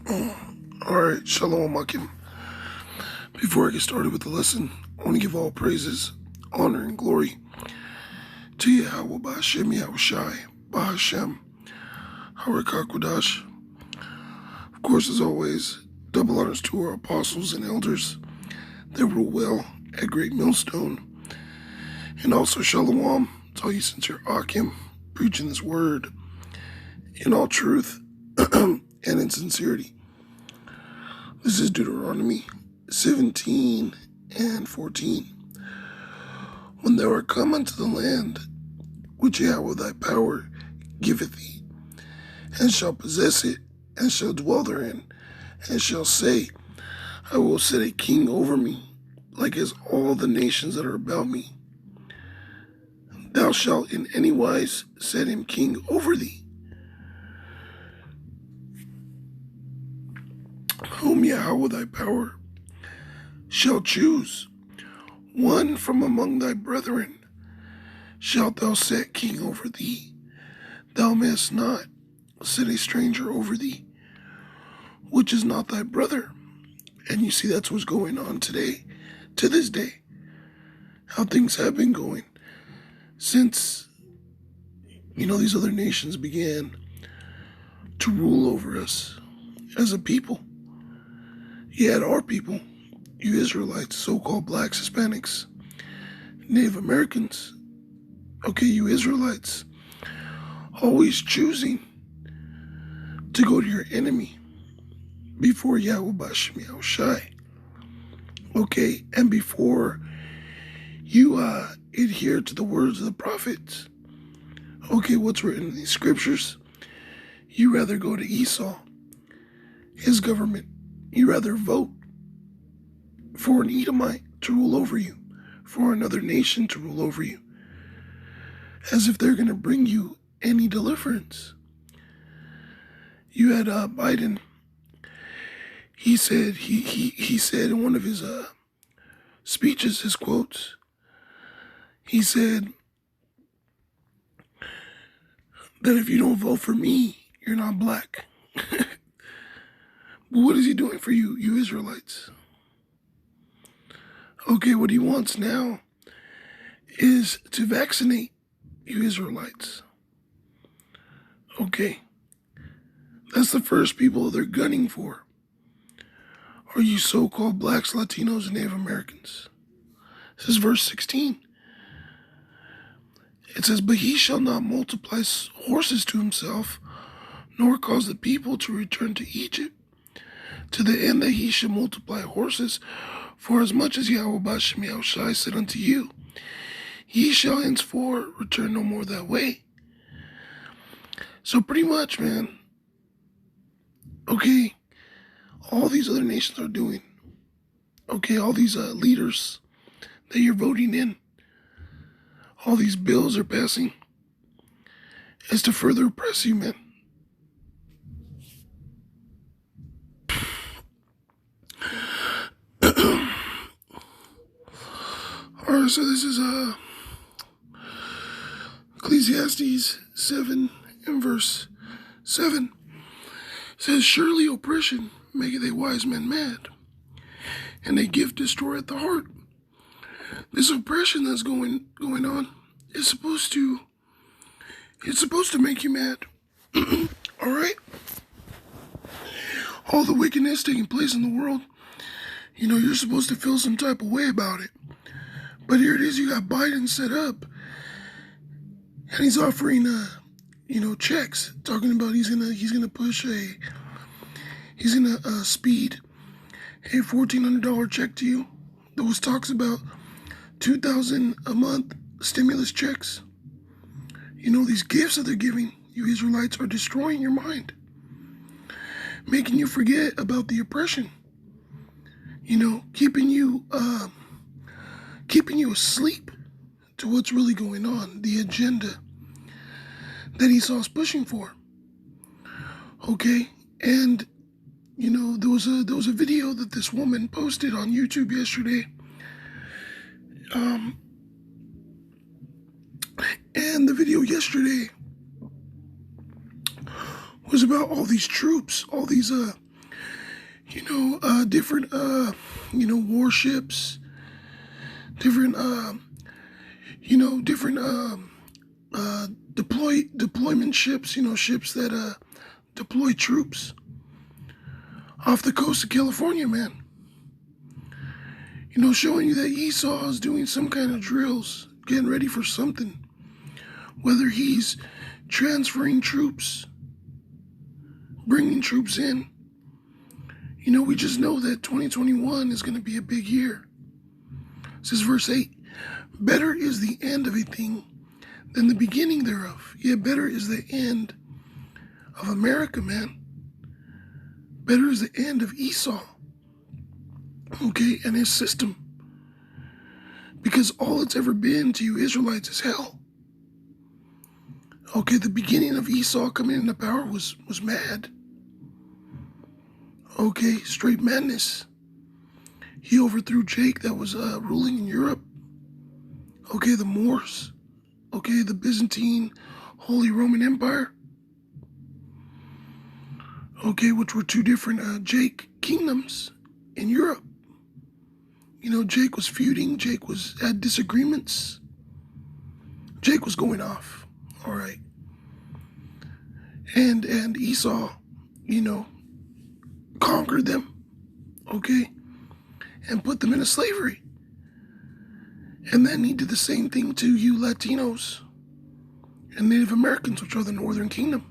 Alright, Shalom Akim. Before I get started with the lesson, I want to give all praises, honor, and glory to Yahweh Ba'Hashem Yahushai, Ba'Hashem, Harakakwadash. Of course, as always, double honors to our apostles and elders that rule well at Great Millstone. And also Shalom to all you sincere Akim, preaching this word in all truth and in sincerity. This is Deuteronomy 17 and 14. When thou art come unto the land which Yahweh thy power giveth thee, and shall possess it, and shall dwell therein, and shall say, I will set a king over me, like as all the nations that are about me. Thou shalt in any wise set him king over thee, whom Yahweh thy power shall choose. One from among thy brethren shalt thou set king over thee. Thou mayest not set a stranger over thee, which is not thy brother. And you see, that's what's going on today, to this day. How things have been going since, these other nations began to rule over us as a people. You had our people, you Israelites, so-called blacks, Hispanics, Native Americans, you Israelites, always choosing to go to your enemy before Yahweh Ba'Hashem Yahushai. And before you adhere to the words of the prophets, what's written in these scriptures, you rather go to Esau, his government. You rather vote for an Edomite to rule over you, for another nation to rule over you, as if they're going to bring you any deliverance. You had Biden. He said he said in one of his speeches, his quotes, he said that if you don't vote for me, you're not black. What is he doing for you, you Israelites? What he wants now is to vaccinate you Israelites. That's the first people they're gunning for. Are you so-called blacks, Latinos, and Native Americans? This is verse 16. It says, but he shall not multiply horses to himself, nor cause the people to return to Egypt, to the end that he should multiply horses, for as much as Yahweh Ba'Hashem Yahushai said unto you, ye shall henceforth return no more that way. So pretty much, man, all these other nations are doing, all these leaders that you're voting in, all these bills are passing, is to further oppress you, man. Alright, so this is Ecclesiastes 7 and verse 7. It says, surely oppression maketh a wise man mad, and a gift destroyeth the heart. This oppression that's going on is supposed to make you mad. Alright? All the wickedness taking place in the world, you're supposed to feel some type of way about it. But here it is, you got Biden set up, and he's offering, checks, talking about he's gonna push he's gonna speed a $1,400 check to you. Those talks about $2,000 a month stimulus checks. These gifts that they're giving you Israelites are destroying your mind, making you forget about the oppression. Keeping you asleep to what's really going on, the agenda that Esau's pushing for. And there was a video that this woman posted on YouTube yesterday. And the video yesterday was about all these troops, all these different, warships, different, different, deployment ships, ships that, deploy troops off the coast of California, man. Showing you that Esau is doing some kind of drills, getting ready for something. Whether he's transferring troops, bringing troops in. We just know that 2021 is going to be a big year. It says verse 8, better is the end of a thing than the beginning thereof. Yeah, better is the end of America, man. Better is the end of Esau. Okay, and his system. Because all it's ever been to you Israelites is hell. Okay, the beginning of Esau coming into power was mad. Okay, straight madness. He overthrew Jake that was ruling in Europe. Okay, the Moors. Okay, the Byzantine Holy Roman Empire. Okay, which were two different Jake kingdoms in Europe. Jake was feuding. Jake had disagreements. Jake was going off. All right. And Esau, conquered them, okay, and put them into slavery. And then he did the same thing to you Latinos and Native Americans, which are the Northern Kingdom.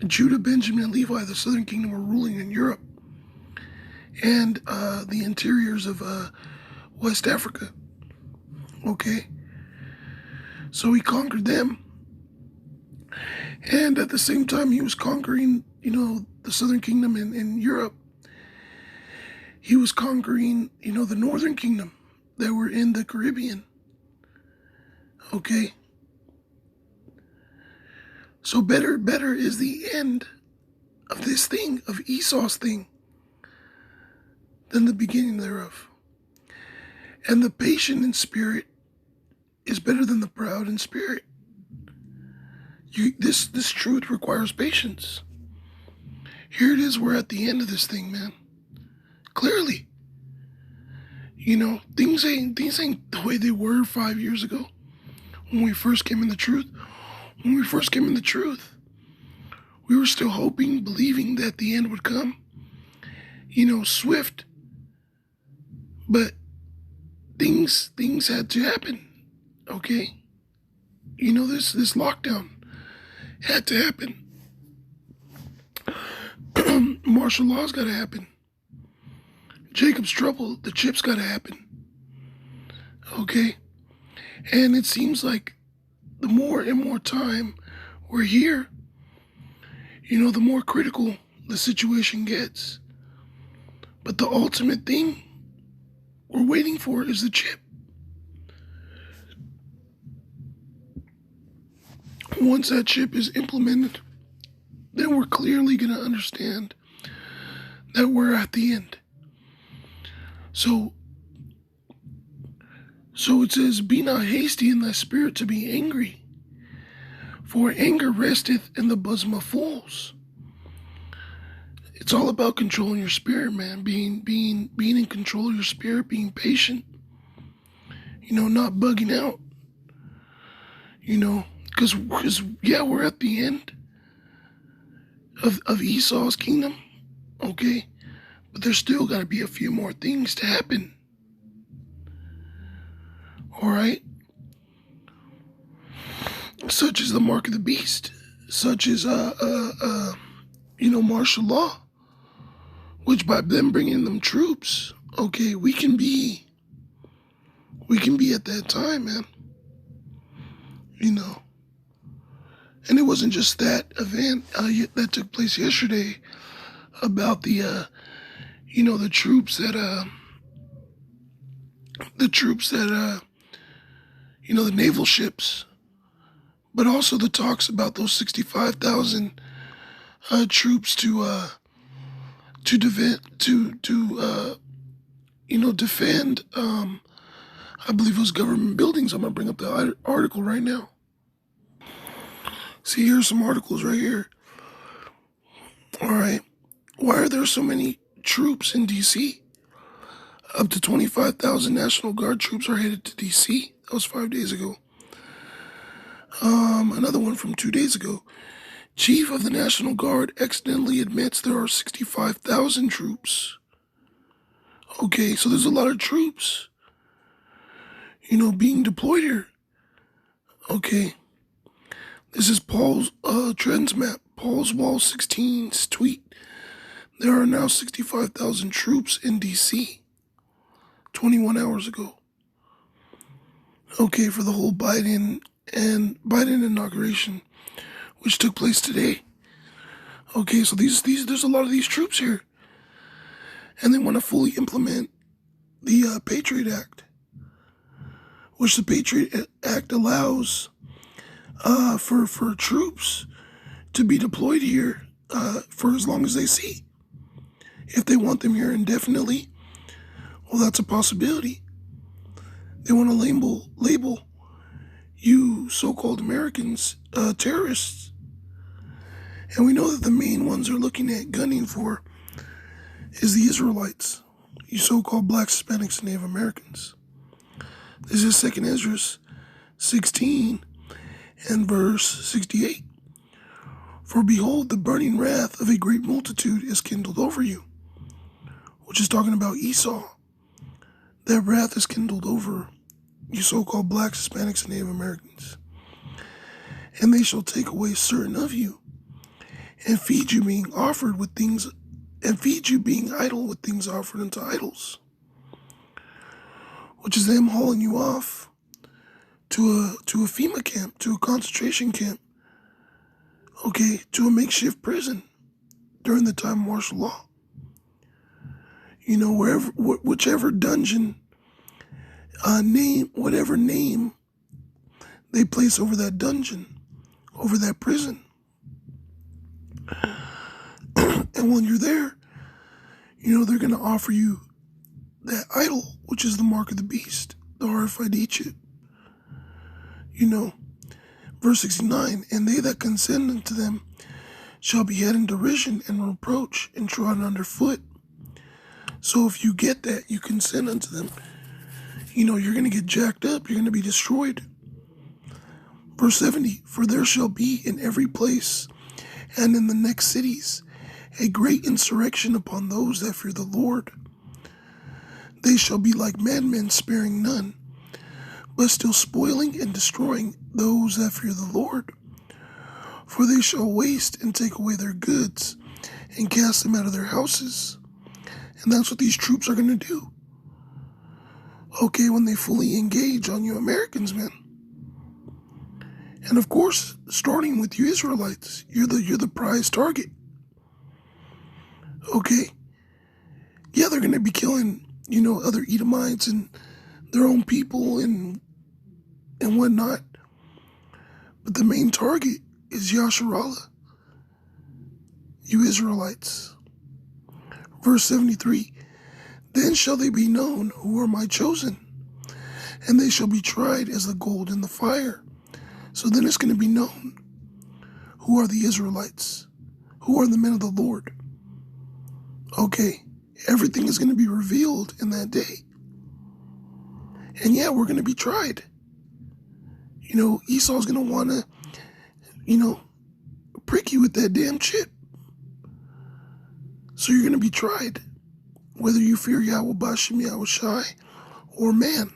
Judah, Benjamin, and Levi, the Southern Kingdom, were ruling in Europe and the interiors of West Africa, okay? So he conquered them. And at the same time he was conquering, the Southern Kingdom in Europe, he was conquering, the Northern Kingdom that were in the Caribbean. Okay? So better is the end of this thing, of Esau's thing, than the beginning thereof. And the patient in spirit is better than the proud in spirit. This truth requires patience. Here it is, we're at the end of this thing, man. Clearly. Things ain't the way they were 5 years ago when we first came in the truth. When we first came in the truth, we were still hoping, believing that the end would come, swift. But things had to happen, okay? This lockdown had to happen. Martial law's got to happen. Jacob's trouble, the chip's got to happen. Okay? And it seems like the more and more time we're here, the more critical the situation gets. But the ultimate thing we're waiting for is the chip. Once that chip is implemented, then we're clearly going to understand that we're at the end. So it says, be not hasty in thy spirit to be angry, for anger resteth in the bosom of fools. It's all about controlling your spirit, man. Being in control of your spirit, being patient. Not bugging out. Because we're at the end of Esau's kingdom, okay? But there's still got to be a few more things to happen. All right? Such as the mark of the beast, such as martial law, which by them bringing them troops, okay, we can be at that time, man. And it wasn't just that event that took place yesterday about the troops that the naval ships, but also the talks about those 65,000 troops to defend I believe it was government buildings. I'm gonna bring up the article right now. See, here's some articles right here. right. Why are there so many troops in D.C.? Up to 25,000 National Guard troops are headed to D.C. That was 5 days ago. Another one from 2 days ago. Chief of the National Guard accidentally admits there are 65,000 troops. Okay, so there's a lot of troops, being deployed here. Okay, this is Paul's trends map. Paul's Wall 16's tweet. There are now 65,000 troops in D.C. 21 hours ago. Okay, for the whole Biden inauguration, which took place today. Okay, so there's a lot of these troops here, and they want to fully implement the Patriot Act, which the Patriot Act allows for troops to be deployed here for as long as they see. If they want them here indefinitely, well, that's a possibility. They want to label you so-called Americans terrorists. And we know that the main ones they're looking at gunning for is the Israelites, you so-called blacks, Hispanics, and Native Americans. This is 2 Ezra 16 and verse 68. For behold, the burning wrath of a great multitude is kindled over you, which is talking about Esau. That wrath is kindled over you so-called blacks, Hispanics, and Native Americans. And they shall take away certain of you, and feed you being idle with things offered unto idols. Which is them hauling you off to a FEMA camp, to a concentration camp, okay, to a makeshift prison during the time of martial law. Whichever dungeon whatever name they place over that dungeon, over that prison. And when you're there, they're going to offer you that idol, which is the mark of the beast, the RFID chip. Verse 69, and they that consent unto them shall be had in derision and reproach and trodden under foot. So if you get that, you consent unto them, you're going to get jacked up. You're going to be destroyed. Verse 70, for there shall be in every place and in the next cities a great insurrection upon those that fear the Lord. They shall be like madmen, sparing none, but still spoiling and destroying those that fear the Lord. For they shall waste and take away their goods and cast them out of their houses. And that's what these troops are going to do. Okay, when they fully engage on you Americans, man. And of course, starting with you Israelites, you're the prize target. Okay. Yeah, they're going to be killing, other Edomites and their own people and whatnot. But the main target is Yasharallah, you Israelites. Verse 73, then shall they be known who are my chosen, and they shall be tried as the gold in the fire. So then it's going to be known who are the Israelites, who are the men of the Lord. Okay, everything is going to be revealed in that day. And yeah, we're going to be tried. Esau's going to want to, prick you with that damn chip. So you're going to be tried, whether you fear Yahweh Bashem, Yahweh Shai, or man.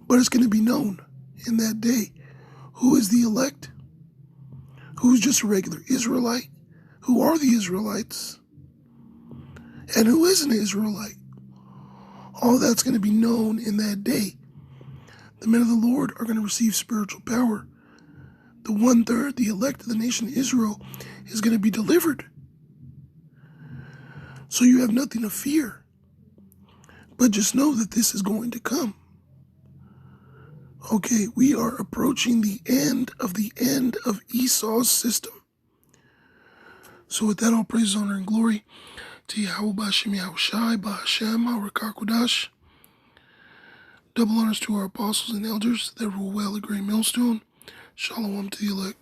But it's going to be known in that day who is the elect, who's just a regular Israelite, who are the Israelites, and who is an Israelite. All that's going to be known in that day. The men of the Lord are going to receive spiritual power. The 1/3, the elect of the nation of Israel, is going to be delivered. So you have nothing to fear. But just know that this is going to come. Okay, we are approaching the end of Esau's system. So with that, all praise, honor, and glory to Yahweh Bashem, Yahweh Shai, Ba'Hashem, our Kakodash. Double honors to our apostles and elders that rule well at Great Millstone. Shalom to the elect.